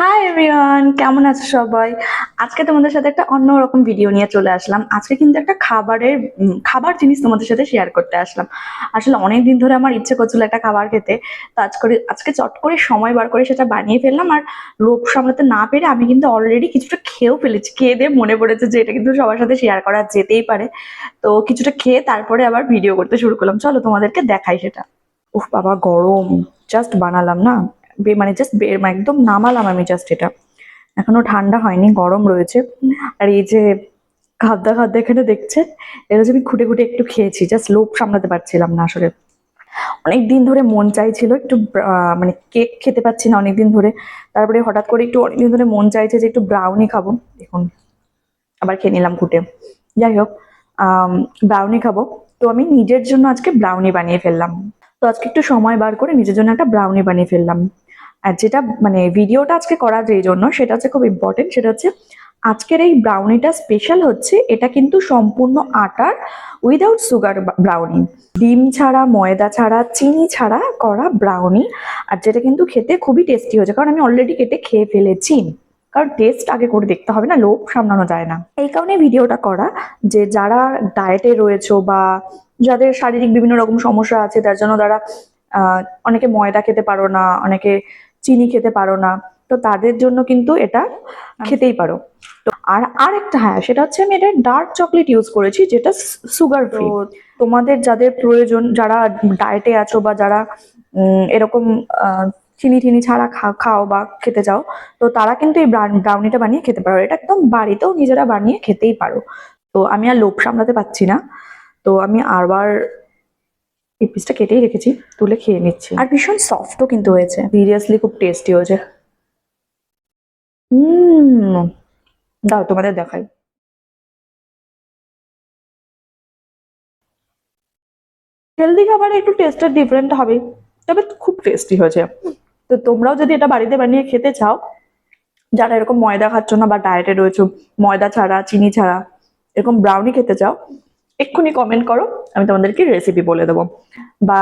Hi everyone, কেমন আছো সবাই? আজকে তোমাদের সাথে একটা অন্যরকম ভিডিও নিয়ে চলে আসলাম। আজকে কিন্তু একটা খাবার জিনিস তোমাদের সাথে শেয়ার করতে আসলাম। আসলে অনেক দিন ধরে আমার ইচ্ছে করছিল একটা খাবার খেতে। তো আজকে চট করে সময় বার করে সেটা বানিয়ে ফেললাম। আর লোভ সামলাতে না পেরে আমি কিন্তু অলরেডি কিছুটা খেয়েও ফেলেছি। খেয়ে দিয়ে মনে পড়েছে যে এটা কিন্তু সবার সাথে শেয়ার করা যেতেই পারে। তো কিছুটা খেয়ে তারপরে আবার ভিডিও করতে শুরু করলাম। চলো তোমাদেরকে দেখাই সেটা। উফ বাবা, গরম! জাস্ট বানালাম না, মানে জাস্ট একদম নামালাম আমি জাস্ট এটা। এখনো ঠান্ডা হয়নি, গরম রয়েছে। আর এই যে খাদ্দা খাদ্দা এখানে দেখছেন, এটা হচ্ছে আমি খুঁটে খুঁটে একটু খেয়েছি, জাস্ট লোভ সামলাতে পারছিলাম না আসলে। অনেক দিন ধরে মন চাইছিল একটু মানে কেক খেতে পাচ্ছি না অনেকদিন ধরে। তারপরে হঠাৎ করে একটু অনেকদিন ধরে মন চাইছে যে একটু ব্রাউনি খাবো। দেখুন, আবার খেয়ে নিলাম খুঁটে। যাই হোক, ব্রাউনি খাবো। তো আমি নিজের জন্য আজকে ব্রাউনি বানিয়ে ফেললাম। তো আজকে একটু সময় বার করে নিজের জন্য একটা ব্রাউনি বানিয়ে ফেললাম। আর যেটা মানে ভিডিওটা আজকে করা যেই জন্য সেটা হচ্ছে খুব ইম্পর্টেন্ট, সেটা হচ্ছে আজকের এই ব্রাউনিটা স্পেশাল হচ্ছে, এটা কিন্তু সম্পূর্ণ আটার উইদাউট সুগার ব্রাউনি। ডিম ছাড়া, ময়দা ছাড়া, চিনি ছাড়া করা ব্রাউনি। আর যেটা কিন্তু খেতে খুবই টেস্টি হয়েছে, কারণ আমি অলরেডি কেটে খেয়ে ফেলেছি। কারণ টেস্ট আগে করে দেখতে হবে না, লোভ সামলানো যায় না। এই কারণে ভিডিওটা করা, যে যারা ডায়েটে রয়েছে বা যাদের শারীরিক বিভিন্ন রকম সমস্যা আছে, তার জন্য তারা অনেকে ময়দা খেতে পারো না, অনেকে চিনি খেতে পারো না, তো তাদের জন্য কিন্তু এটা খেতেই পারো। তো আরেকটা, হ্যাঁ, সেটা হচ্ছে আমি এটা ডার্ক চকলেট ইউজ করেছি, যেটা সুগার ফ্রি। তোমাদের যাদের প্রয়োজন, যারা ডায়েটে আছো বা যারা এরকম চিনি টিনি ছাড়া খাও বা খেতে চাও, তো তারা কিন্তু এই ব্রাউনিটা বানিয়ে খেতে পারো। এটা একদম বাড়িতেও নিজেরা বানিয়ে খেতেই পারো। তো আমি আর লোভ সামলাতে পারছি না, তো আমি আবার এই পিসটা কেটেই রেখেছি, তুলে খেয়ে নিচ্ছি। আর ভীষণ সফটও কিন্তু হয়েছে, সিরিয়াসলি খুব টেস্টি হয়েছে। হুম, দাও তোমাদের দেখাই। হেলদি খাবারে একটু টেস্টের ডিফারেন্ট হবে, তবে খুব টেস্টি হয়েছে। তো তোমরাও যদি এটা বাড়িতে বানিয়ে খেতে চাও, যারা এরকম ময়দা খাচ্ছ না বা ডায়েটে রয়েছো, ময়দা ছাড়া, চিনি ছাড়া, এরকম ব্রাউনি খেতে চাও, এক্ষুনি কমেন্ট করো, আমি তোমাদেরকে রেসিপি বলে দেবো। বা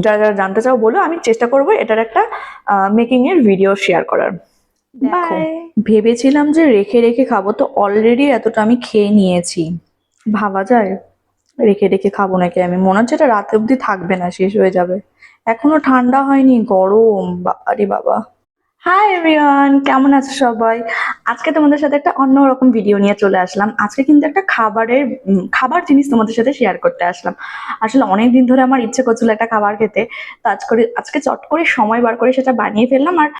যারা যারা জানতে চাও বলো, আমি চেষ্টা করবো এটার একটা মেকিং এর ভিডিও শেয়ার করার। বাই। ভেবেছিলাম যে রেখে রেখে খাবো, তো অলরেডি এতটা আমি খেয়ে নিয়েছি। ভাবা যায় রেখে রেখে খাবো নাকি? আমি মনে হচ্ছে এটা রাতে অব্দি থাকবে না, শেষ হয়ে যাবে। এখনো ঠান্ডা হয়নি, গরম! আরে বাবা! হাই এভরিওয়ান, কেমন আছো সবাই? আজকে তোমাদের সাথে একটা অন্যরকম ভিডিও নিয়ে চলে আসলাম। আজকে কিন্তু একটা খাবার জিনিস তোমাদের সাথে শেয়ার করতে আসলাম। আসলে অনেক দিন ধরে আমার ইচ্ছে করছিল একটা খাবার খেতে। তো আজকে চট করে সময় বার করে সেটা বানিয়ে ফেললাম। আর